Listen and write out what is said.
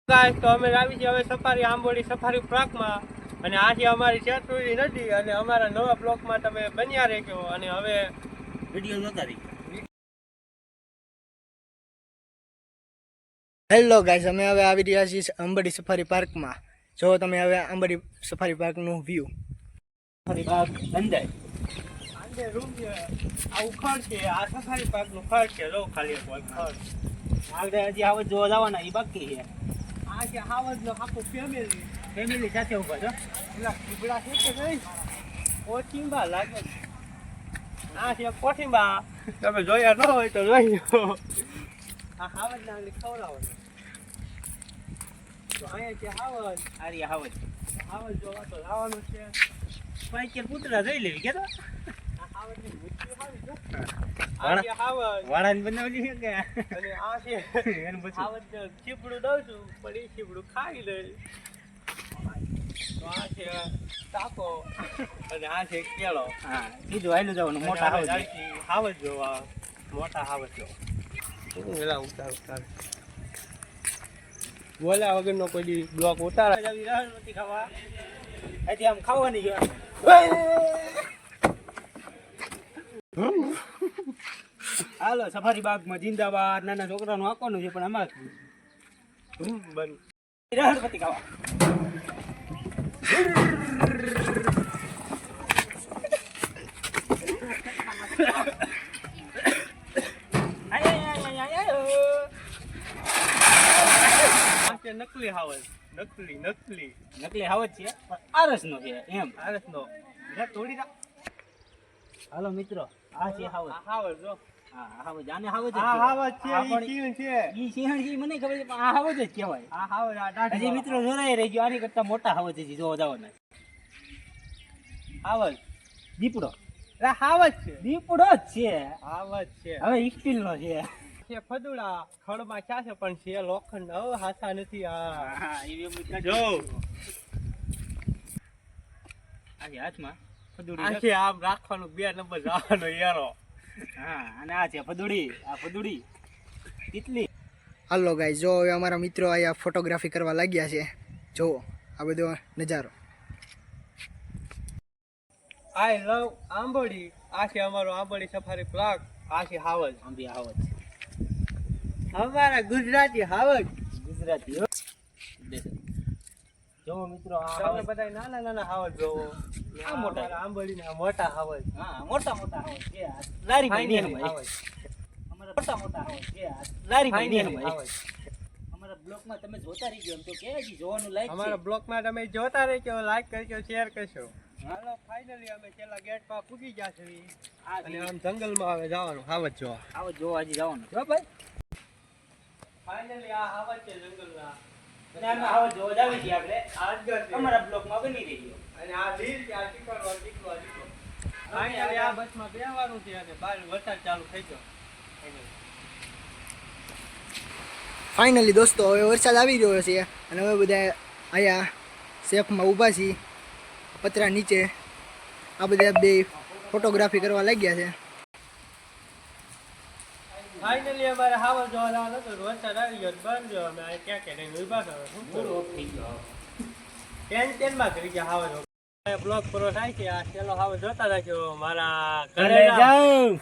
Guys તો અમે આવી છીએ હવે સફારી આંબોડી સફારી પાર્કમાં અને આજે અમારી શેત્રુંજી નદી અને અમારા નવા બ્લોકમાં તમે બન્યા રહેજો અને હવે વિડિયો જોતા રહીજો. હેલો ગાઈસ, અમે હવે આવી રહ્યા છીએ આંબોડી સફારી પાર્કમાં. જો તમે હવે આંબોડી સફારી પાર્કનું વ્યૂ. સફારી પાર્ક અંજાય. આજે રૂમ છે આ ઉખડ છે, આ સફારી પાર્કનું ખડ છે. જો ખાલી એક ખડ આગળ હજી આવત જોવા જવાના એ બાકી છે. આ છે હાવજનો આખું ફેમિલી સાથે ઉભા છો. પેલા કીબડા છે કે નહીં કોઠીંબા લાગે છે. આ છે કોઠીંબા, તમે જોયા ન હોય તો જોઈ લો. આ હાવજના આંગળી ખવડાવો તો અહીંયા છે હાવજ. આર્યા હાવત હાવજ જોવા તો લાવવાનું છે. પાંચેર પૂતળા જોઈ લેવી કે તો આ હાવજની મૂર્તિ હાવી છે. આ છે હાવજ વાળાને બનાવલી છે કે અને આ છે એનું પછી હાવજ ચીપડું દઉં છું પણ એ ચીપડું ખાઈ લે. તો આ છે ટાકો અને આ છે કેળો. હા સીધું હાલ્યું જવાનું મોટા હાવત. હાવજ જોવા મોટા હાવજ જોવા વેલા ઉતાર બોલ્યા વગરનો કોઈ દી બ્લોક ઉતારા નથી ખાવા હજી આમ ખાવાની છે. હાલો સફારી બાગમાં જિંદાબાદ. નાના છોકરાનું આંકવાનું છે પણ અમારે બંધ રહણપતિ ખાવા. આ છે નકલી હાવજ. નકલી નકલી હાવત છે પણ આરસનો છે એમ. આરસનો થોડી હાલો મિત્રો આ છે હાવત. આ હાવજ જો હા હાવત આને હાવત જ આ હાવજ છે આ ઈ પણ સિંહ છે. ઈ સિંહણ છે ઈ મને ખબર છે પણ આ હાવત જ કહેવાય. આ હાવજ આ દાઢી હજી મિત્રો જોરાઈ રહી ગયો. આની કરતા મોટા હાવત હજી જોવા જવાના. હાવજ દીપડો આ હાવજ છે. દીપડો જ છે. હાવજ છે. હવે સ્ટીલ નો છે. છે ફદુડા ખડમાં ક્યાં છે પણ છે લોખંડ. હવે હાથા નથી. આ હા એ જો આ છે હાથમાં આ ફદુડી. છે આમ રાખવાનું 2 નંબર જવાનો યારો. હા અને આ છે ફદુડી. આ ફદુડી તીતલી. હાલો ગાઈસ, જો હવે અમારા મિત્રો અહીંયા ફોટોગ્રાફી કરવા લાગ્યા છે. જો આ બધો નજારો. આઈ લવ આંબોડી. આ છે અમારો આંબોડી સફારી પાર્ક. આ છે હાવજ. આંબી હાવત અમારા ગુજરાતી હાવજ. ગુજરાતી હો. જો મિત્રો આ તમે હાવત. બધા નાના નાના હાવજ જોવો. આ મોટા. અમારા આંબોડીના મોટા હાવજ. હા મોટા મોટા હાવત છે. આ લારી માં ફાઇનલી નેહમાં હાવજ. અમારા મોટા મોટા હાવત છે. આ લારી માં ફાઇનલી નેહમાં હાવજ. અમારા બ્લોકમાં તમે જોતા રહીજો. એમ તો કે હજી જોવાનું લાયક અમારા છે. બ્લોગમાં તમે જોતા રહેજો, લાઈક કરજો, શેર કરજો. હાલો ફાઇનલી અમે છેલ્લા ગેટ પર પૂગી ગયા છે આ અને આમ જંગલમાં હવે જવાનું હાવજ જોવા. આવો જોવા હજી જવાનું જો ભાઈ. ફાઇનલી આ હાવજ છે જંગલના. અને આમાં આવો જોવા જાવી છીએ આપણે. આજગર છે. અમારા બ્લોકમાં બની રહીજો. અને આ લીલ છે, આ ચીકણો ચીકણો ચીકણો. ફાઇનલી આ બસમાં બેસવાનું છે અને બહાર વરસાદ ચાલુ થઈ ગયો. ફાઇનલી દોસ્તો, હવે વરસાદ આવી રહ્યો છે અને હવે બધા અહીંયા સેફમાં ઊભા છીએ પતરા નીચે. આ બધા બે ફોટોગ્રાફી કરવા લાગ્યા છે. ફાઇનલી અમારે હાવજ જોવા જવાનું હતું. વરસાદ આવી ગયો બંધ ગયો. અમે આ ક્યાં ક્યાં રહીને ઊભા હતા. શું મૂડ કરું? ઓફ થઈ ગયો. ટેન્શનમાં કરી ગયા હાવજ. બ્લોગ પૂરો થાય છે. આ છેલ્લો હાવજ જોતા રાખજો. મારા ઘરે જાઉં.